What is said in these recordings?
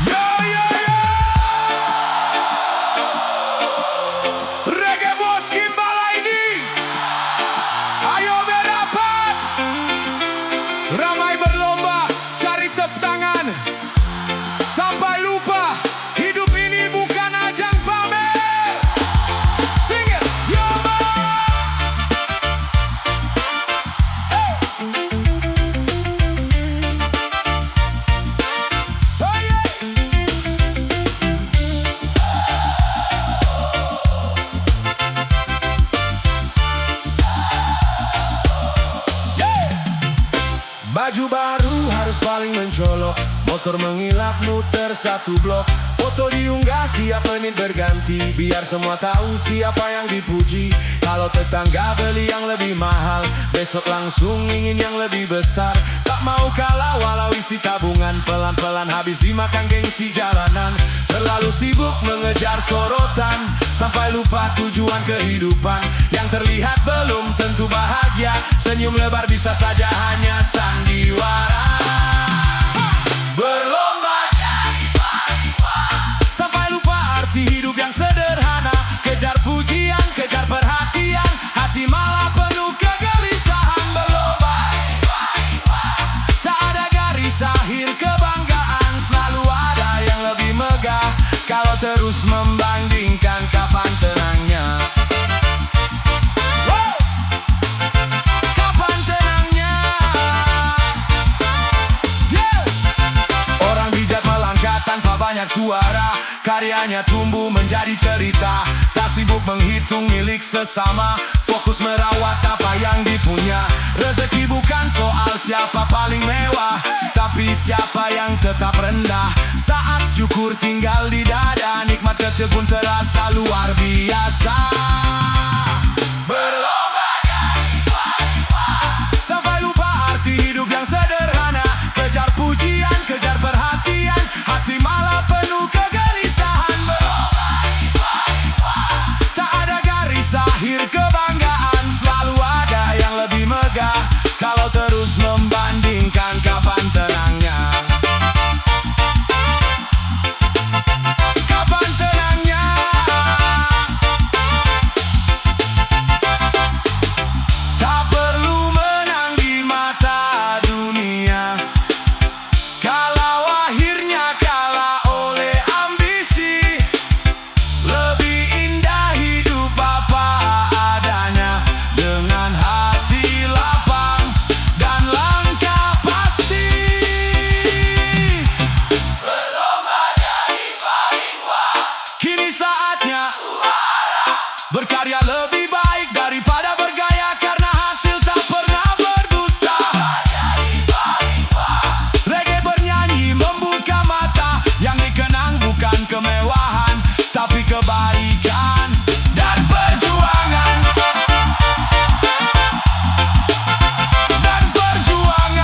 Yo, yo, yo! Reggae Bos Gimbal ini, ayo berapat. Ramai berlomba cari tepuk tangan, sampai lupa hidup ini bukan ajang pamer. Sing it, yo man! Hey, hey. Baju baru harus paling mencolok, motor mengilap muter satu blok, foto diunggah tiap menit berganti, biar semua tahu siapa yang dipuji. Kalau tetangga beli yang lebih mahal, besok langsung ingin yang lebih besar. Tak mau kalah walau isi tabungan, pelan-pelan habis dimakan gengsi jalanan. Terlalu sibuk mengejar sorotan, sampai lupa tujuan kehidupan. Yang terlihat belum tentu bahagia, senyum lebar bisa saja hanya sandiwara. Berlomba jadi paling sampai lupa arti hidup yang sederhana. Kejar pujian, kejar perhatian, hati malah penuh kegelisahan. Berlomba tak ada garis akhir kebanggaan, selalu ada yang lebih megah. Kalau terus membandingkan, kapan tenangnya? Kapan tenangnya? Yeah! Orang bijak melangkah tanpa banyak suara, karyanya tumbuh menjadi cerita. Tak sibuk menghitung milik sesama, fokus merawat apa yang dipunya. Rezeki bukan soal siapa paling mewah, tapi siapa yang tetap rendah. Saat syukur tinggal di dada, nikmat kecil pun terasa luar biasa. Berlomba jadi paling sampai lupa arti hidup yang sederhana. Kejar pujian, kejar perhatian, hati malah penuh kegelisahan. Berlomba tak ada garis akhir kebanggaan, selalu ada yang lebih megah. Kalau terus membandingkan, kapan tenangnya? Kapan tenangnya? Tak perlu menang di mata dunia, kalau akhirnya kalah oleh ambisi. Lebih indah hidup apa adanya, dengan hati lapang dan langkah pasti. Berlomba jadi paling wah, kini saatnya berkarya lebih baik daripada bergaya, karena hasil tak pernah berdusta. Reggae bernyanyi membuka mata, yang dikenang bukan kemewahan, tapi kebaikan dan perjuangan. Dan perjuangan.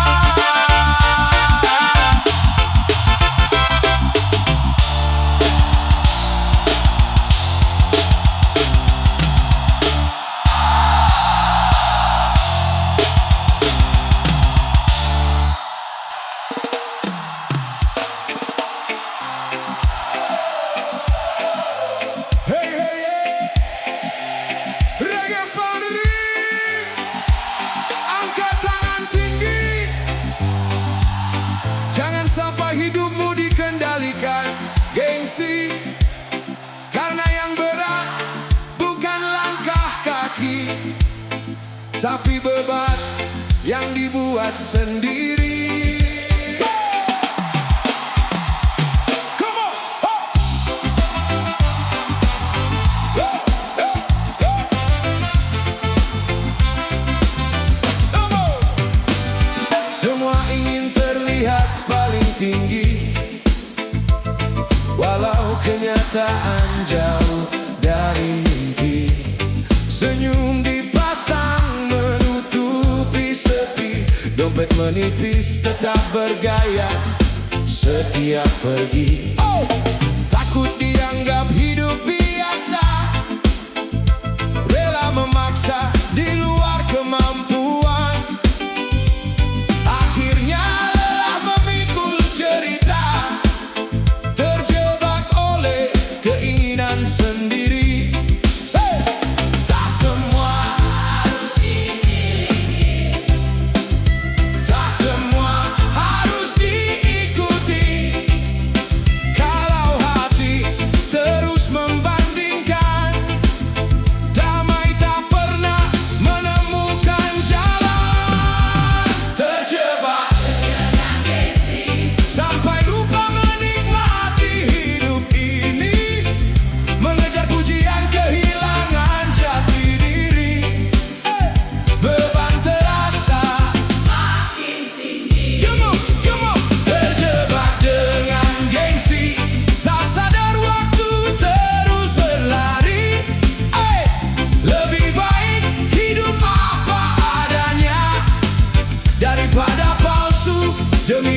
Hey, hey, hey. Reggae Foundry, angkat tangan tinggi. Jangan sampai hidupmu dikendalikan gengsi, karena yang berat bukan langkah kaki, tapi beban yang dibuat sendiri. Come on! Oh! Semua ingin terlihat paling tinggi, walau kenyataan jauh dari mimpi. Senyum dipasang menutupi sepi, dompet menipis tetap bergaya setiap pergi. Takut dianggap hidup biasa, rela memaksa di luar kemampuan. Akhirnya lelah memilih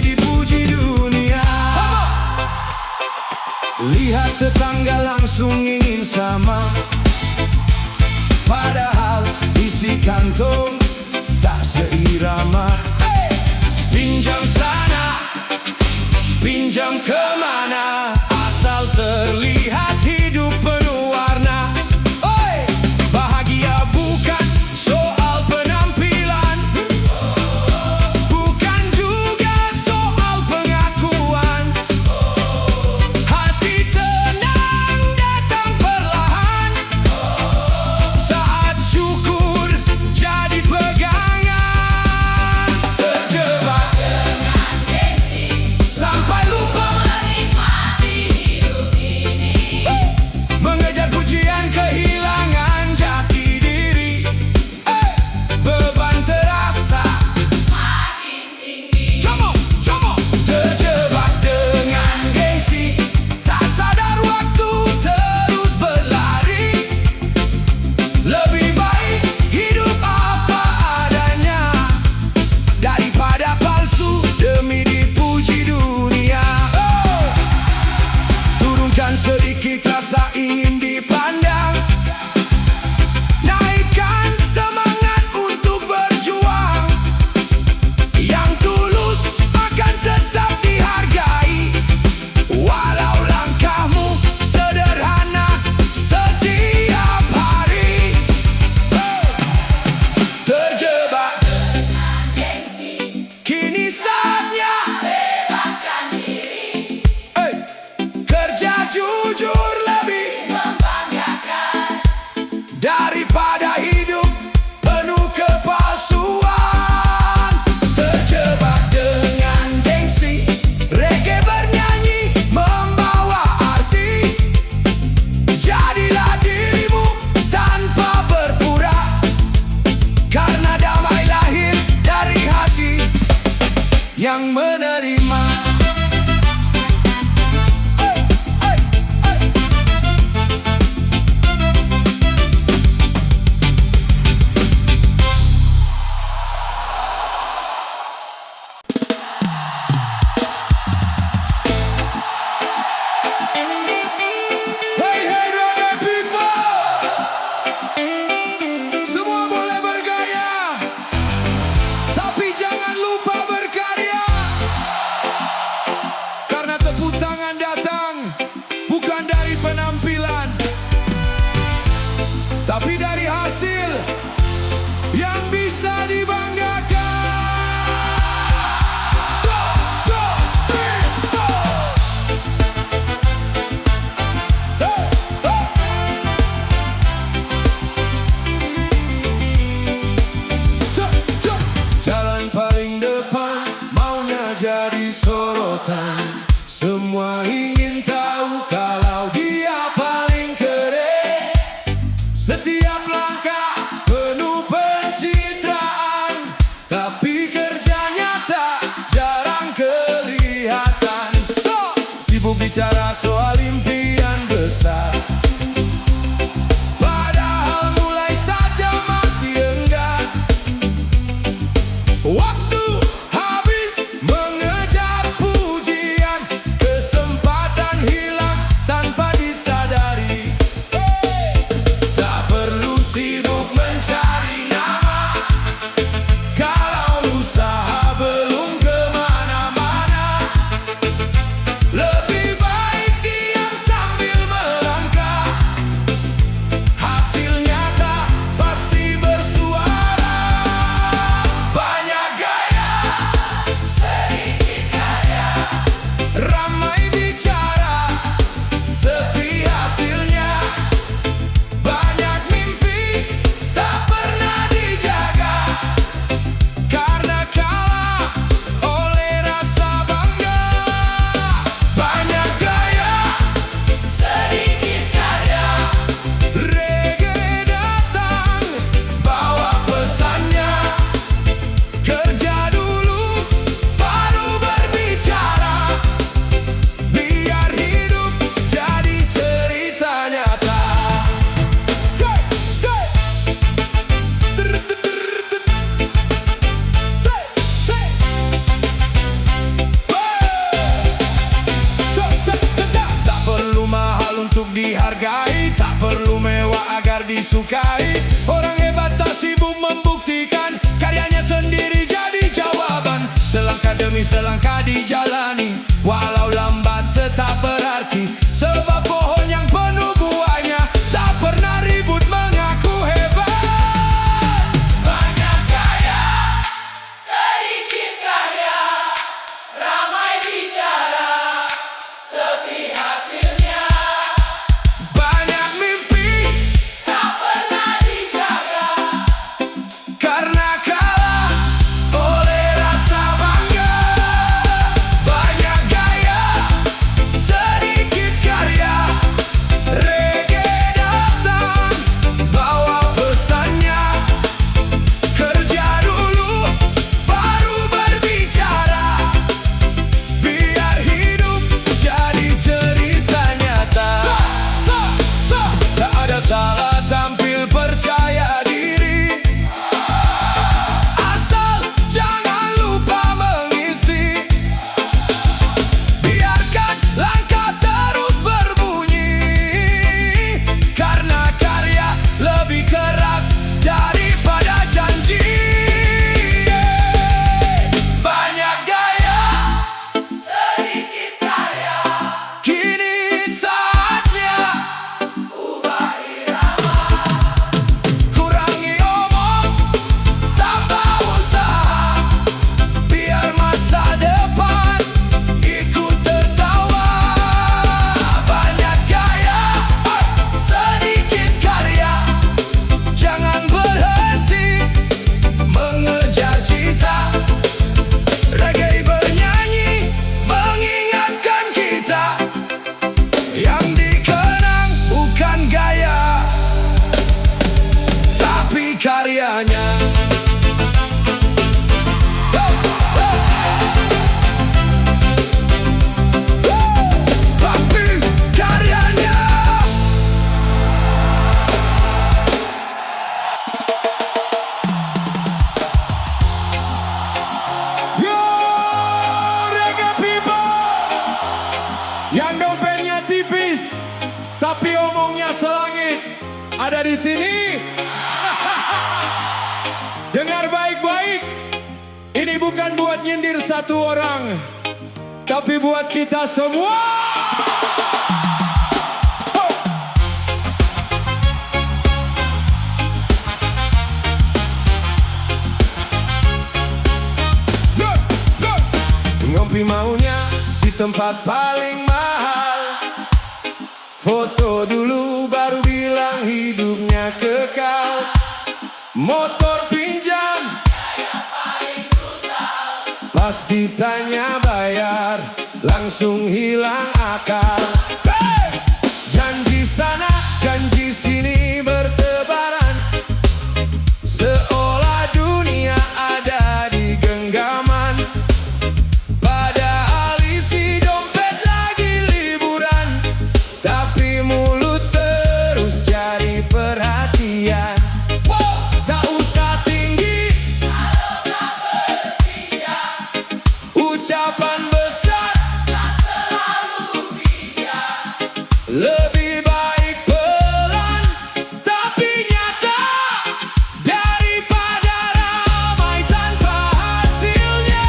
demi dipuji dunia. Lihat tetangga langsung ingin sama, padahal isi kantong tak seirama. Pinjam sana, pinjam kemana, asal terlihat hidup penuh warna. Oi, bahagia bukan soal penampilan, bukan juga soal pengakuan. Hati tenang datang perlahan saat syukur jadi pegangan. Terjebak dengan gengsi sampai lupa menikmati hidup ini, mengejar pujian kehilangan jati diri. Beban terasa makin tinggi. Terjebak dengan gengsi, tak sadar waktu terus berlari. Lebih baik hidup apa adanya daripada palsu demi dipuji dunia. Turunkan sedikit rasa ingin dipandang, naikkan semangat untuk berjuang. Yang tulus akan tetap dihargai, walau langkahmu sederhana setiap hari. Terjebak dengan gengsi, kini saatnya bebaskan diri. Kerja jujur lebih membanggakan daripada hidup penuh kepalsuan. Terjebak dengan gengsi, reggae bernyanyi membawa arti. Jadilah dirimu tanpa berpura, karena damai lahir dari hati yang menerima. Hey reggae people, semua boleh bergaya, tapi jangan lupa berkarya. Karena tepuk tangan datang bukan dari penampilan, tapi dari hasil yang bisa dibanggakan. Go, go, three, go. Hey, hey. Jalan paling depan, maunya jadi sorotan. Semua ingin tahu kalau dia paling keren. Setiap langkah penuh pencitraan, tapi kerjanya tak jarang kelihatan. Sibuk bicara soal impian besar, padahal mulai saja masih enggan. Waktu habis mengejar pujian, kesempatan hilang tanpa disadari. Tak perlu sibuk mencari nama kalau usaha belum kemana-mana. Lebih baik diam saja disukai. Orang hebat tak sibuk membuktikan, karyanya sendiri jadi jawaban. Selangkah demi selangkah dijalani, walau lambat tetap berarti. Sebab pohon yang penuh buahnya tak pernah ribut mengaku hebat. Banyak gaya, sedikit karya, ramai bicara, sepi hasilnya. Banyak mimpi Tak pernah dijaga, karena kalah oleh rasa bangga. Banyak gaya, sedikit karya. Reggae datang, bawa pesannya. Kerja dulu, baru berbicara. Biar hidup jadi cerita nyata. Tak ada salah tampil percaya diri, asal jangan lupa mengisi. Biarkan langkah terus berbunyi, karena karya lebih keras daripada janji. Banyak gaya, sedikit karya, kini saatnya. ubah irama. Kurangi omong, tambah usaha. Biar masa depan ikut tertawa. Banyak gaya, sedikit karya. Jangan berhenti mengejar cita. Reggae bernyanyi mengingatkan kita, yang dikenang bukan gaya, tapi karyanya. Tapi karyanya. Yo, reggae people, yang dompetnya tipis tapi omongnya selangit, ada di sini. Dengar baik-baik, ini bukan buat nyindir satu orang, tapi buat kita semua. Ho! Look, look. Ngopi maunya di tempat paling mahal. Foto dulu baru bilang hidupnya kekal. Motor pinjam, pas ditanya bayar, langsung hilang akal. Hey! Janji sana, janji sini bertebaran, seolah dunia ada di genggaman. Padahal isi dompet lagi liburan, tapi mulut terus cari perhatian. Wow! Tak usah tinggi, ucapan besar, lebih baik pelan tapi nyata, daripada ramai tanpa hasilnya.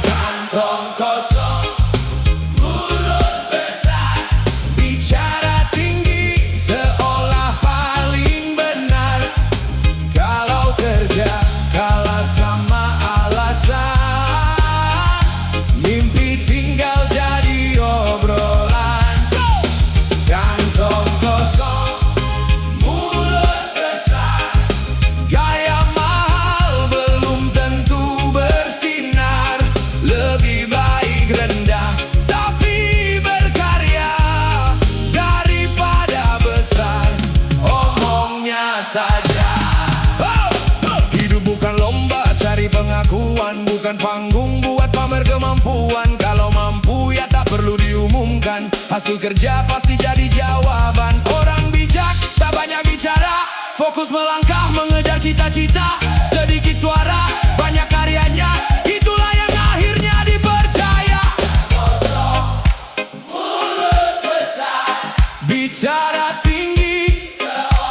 Kantong kosong, Mulut besar, bicara tinggi, seolah paling benar. Kalau kerja kalah sama alasan, mimpi tinggal jadi obrolan. Kantong kosong, mulut besar, gaya mahal belum tentu bersinar. Lebih baik rendah tapi berkarya, daripada besar omongnya saja. Hidup bukan lomba cari pengakuan, bukan panggung buat pamer kemampuan. Kalau mampu ya tak perlu diumumkan, hasil kerja pasti jadi jawaban. Orang bijak tak banyak bicara, fokus melangkah mengejar cita-cita. Sedikit suara, banyak karyanya, itulah yang akhirnya dipercaya. kosong, mulut besar, Bicara tinggi, seolah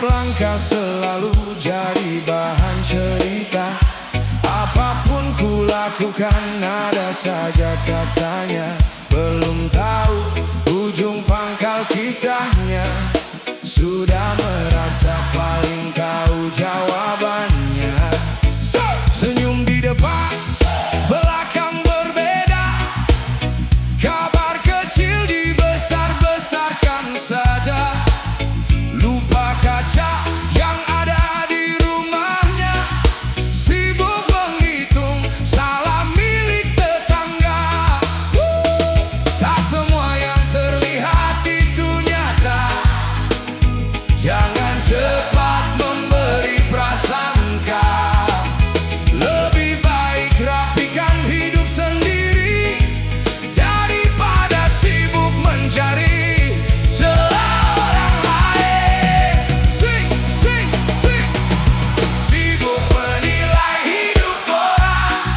langkah selalu jadi bahan cerita. Apapun ku lakukan ada saja katanya. Belum tahu ujung pangkal kisahnya. Sudah merasa paling tahu jawabannya. Senyum di depan, belakang berbeda. Kabar kecil dibesar-besarkan saja. Lupa kaca yang ada di rumahnya. Sibuk menghitung salam milik tetangga. Tak semua yang terlihat itu nyata. Jangan cepat memberi prasangka. Lebih baik rapikan hidup sendiri daripada sibuk mencari celah orang lain. Sing, sing, sing. Sibuk menilai hidup orang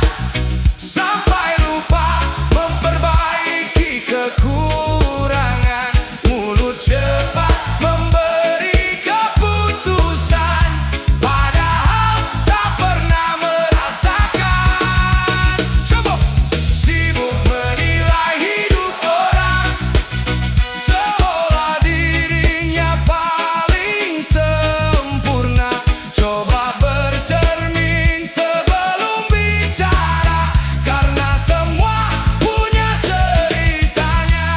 sampai lupa memperbaiki kekurangan. Mulut cepat memberi keputusan, padahal tak pernah merasakan. Coba. Sibuk menilai hidup orang seolah dirinya paling sempurna. Coba bercermin sebelum bicara, karena semua punya ceritanya.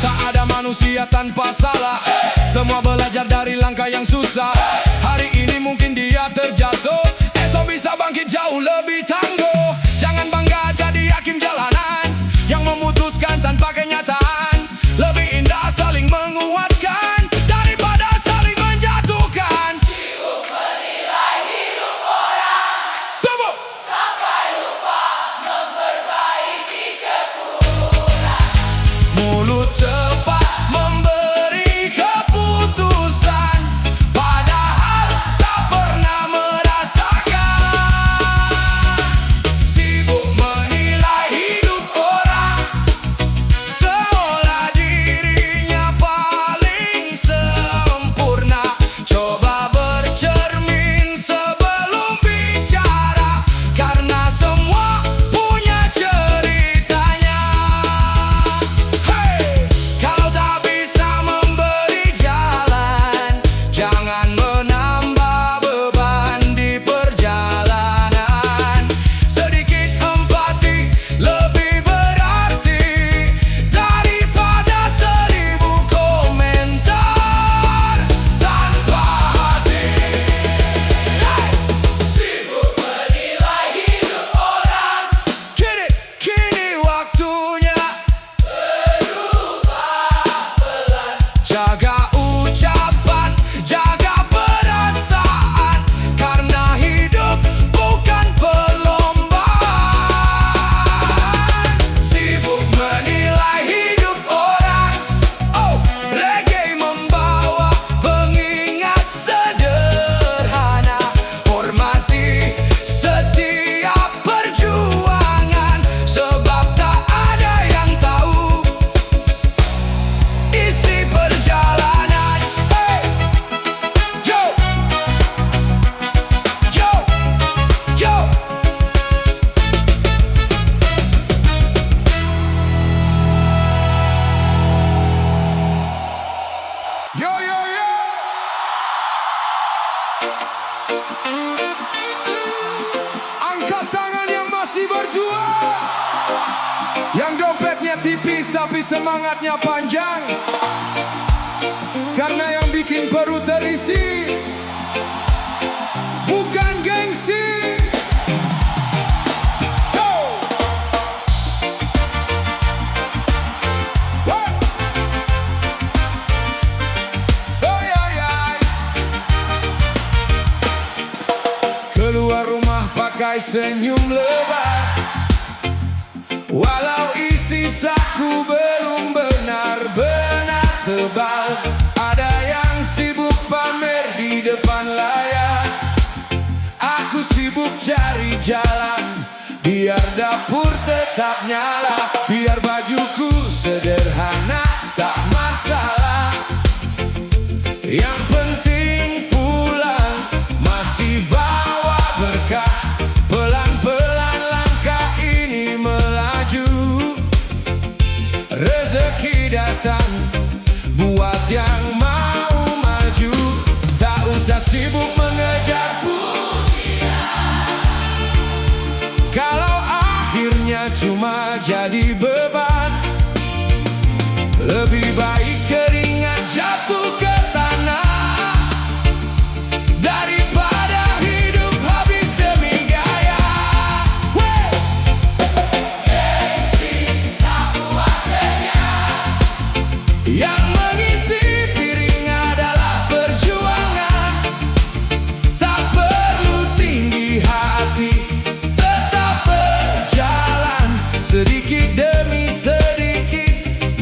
Tak ada manusia tanpa salah. Semua belajar dari langkah yang susah. Hari ini mungkin dia terjatuh, esok bisa bangkit jauh lebih tangguh. Jangan bangga jadi hakim jalanan yang memutuskan tanpa kenyataan. Lebih indah saling menguatkan daripada saling menjatuhkan. Sibuk menilai hidup orang Sibuk. sampai lupa memperbaiki kekurangan. Mulut cepat memberi keputusan, padahal tak pernah merasakan. Sibuk menilai hidup orang seolah dirinya paling sempurna. Coba bercermin sebelum bicara, karena semua punya ceritanya. Hey! Kalau tak bisa memberi jalan, jangan menambah beban di perjalanan. Sedikit empati lebih berarti daripada 1000 komentar tanpa hati. Sibuk menilai hidup orang Kini waktunya jaga ucapan, jaga perasaan, karena hidup bukan perlombaan. Sibuk menilai hidup orang. Oh, reggae membawa pengingat sederhana. Hormati setiap perjuangan, sebab tak ada yang tahu isi perjalanan. Hey! Yo! Yo! Yo! Yo, yo, yo! Angkat tangan yang masih berjuang, yang dompetnya tipis tapi semangatnya panjang. Karena yang bikin perut terisi bukan gengsi. Go! What? Oh, yeah, yeah. Keluar rumah pakai senyum lebar, walau isi saku belum benar-benar tebal. Ada yang sibuk pamer di depan layar, aku sibuk cari jalan biar dapur tetap nyala. Biar bajuku sederhana tak masalah, Yang penting pulang masih bawa berkah. Pelan-pelan langkah ini melaju, rezeki datang buat yang mau maju. Tak usah sibuk mengejar pujian kalau akhirnya cuma jadi beban. Lebih baik keringat jatuh ke tanah daripada hidup habis demi gaya. Gengsi tak buat kenyang. Yang mengisi piring adalah perjuangan. Tak perlu tinggi hati, tetap berjalan sedikit demi sedikit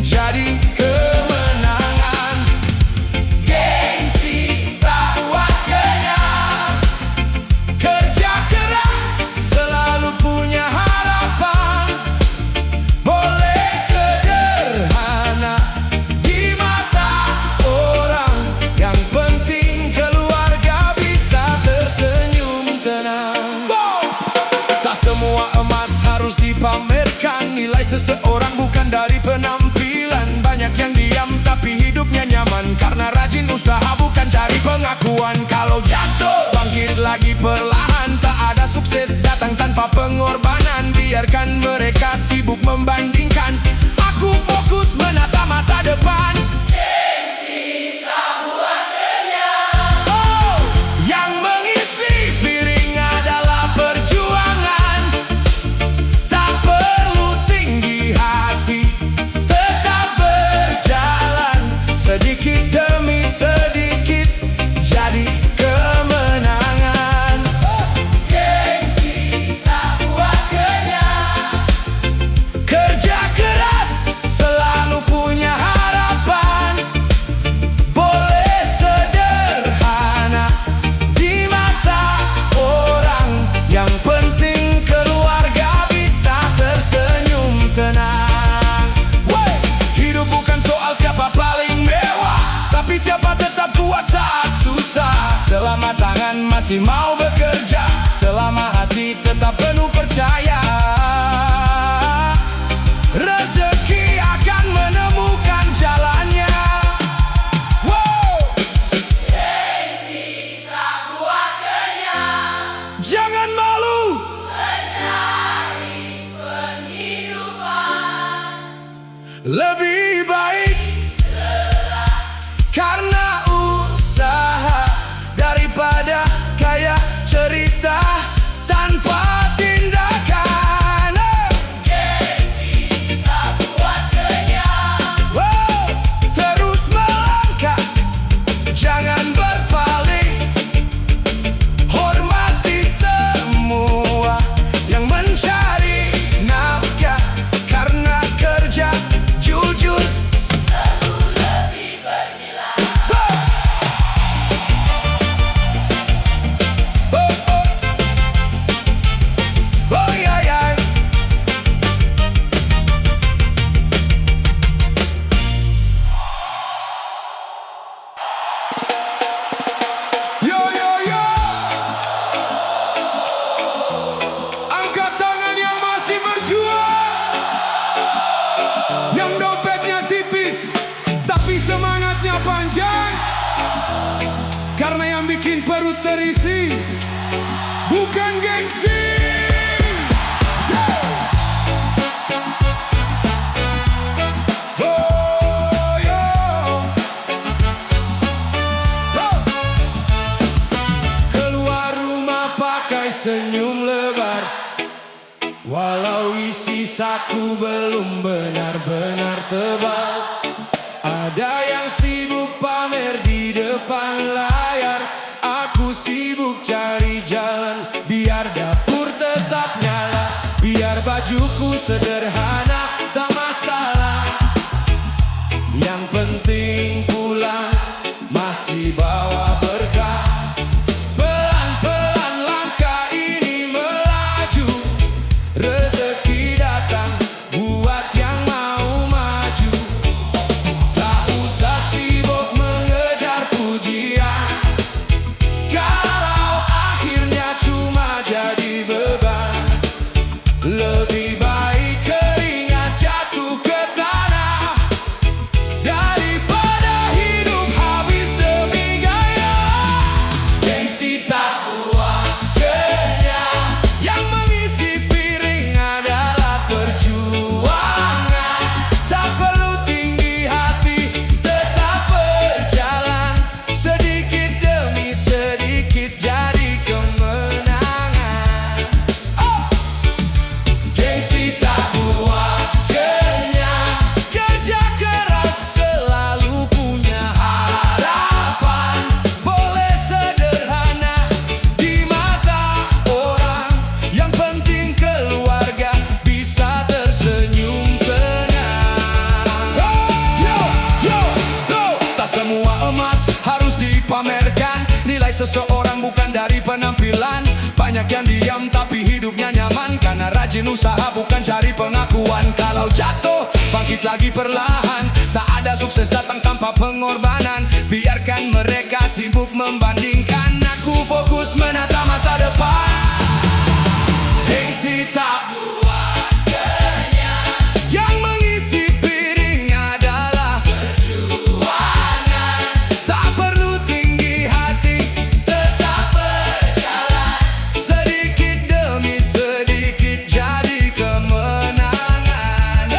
jadi kemenangan. Gengsi tak buat kenyang. Kerja keras selalu punya harapan. Boleh sederhana di mata orang, yang penting keluarga bisa tersenyum tenang. Tak semua emas harus dipamerkan. Nilai seseorang bukan dari penampilan. Banyak yang diam tapi hidupnya nyaman karena rajin usaha bukan cari pengakuan. Kalau jatuh bangkit lagi perlahan. Tak ada sukses datang tanpa pengorbanan. Biarkan mereka sibuk membandingkan, aku fokus menata masa depan. Gengsi tak buat kenyang. Oh, yang mengisi piring adalah perjuangan. Tak perlu tinggi hati, tetap berjalan sedikit demi sedikit jadi kemenangan. Gengsi tak buat kenyang. Kerja keras selalu punya harapan. Boleh sederhana di mata orang, yang penting keluarga bisa tersenyum tenang. Wey! Hidup bukan soal siapa paling mewah, tapi siapa tetap kuat saat susah. Selama tangan masih mau bekerja, selama hati tetap penuh percaya, rezeki akan menemukan jalannya. Wow! Gengsi tak buat kenyang. Jangan malu, Mencari penghidupan. lebih baik karena usaha daripada kaya cerita tanpa tindakan. Gengsi tak buat kenyang. Wow! Terus melangkah, jangan berpaling. Hormati semua yang mencari nafkah karena kerja jujur. Selalu lebih bernilai. Oh, oh. Oh, yeah, yeah. Yo, yo, yo. Angkat tangan yang masih berjuang, yang dompetnya tipis tapi semangatnya panjang. Karena yang bikin perut terisi bukan gengsi. Oh, yo. Oh. Keluar rumah pakai senyum lebar, walau isi saku belum benar-benar tebal. Ada yang sibuk pamer di depan layar, aku sibuk cari jalan biar dapur tetap nyala. Biar bajuku sederhana tak masalah, yang penting pulang masih bawa berkah. Pelan-pelan langkah ini melaju, rezeki datang buat yang mau maju. Tak usah sibuk mengejar puji rajin usaha bukan cari pengakuan. Kalau jatuh, bangkit lagi perlahan. Tak ada sukses datang tanpa pengorbanan. Biarkan mereka sibuk membandingkan, aku fokus menata masa depan. Gengsi tak buat kenyang. yang mengisi piringnya adalah Perjuangan tak perlu tinggi hati, tetap berjalan. sedikit demi sedikit jadi kemenangan.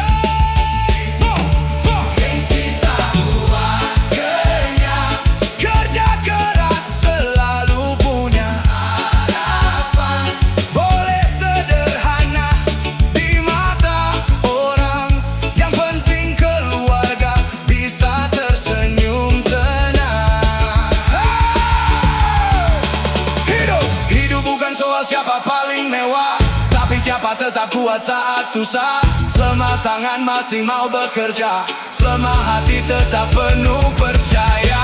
Gengsi tak buat kenyang. Kerja keras selalu punya Harapan boleh sederhana di mata orang, yang penting keluarga bisa tersenyum tenang. Hidup bukan soal siapa paling mewah, tapi siapa tetap kuat saat susah. Selama tangan masih mau bekerja, selama hati tetap penuh percaya.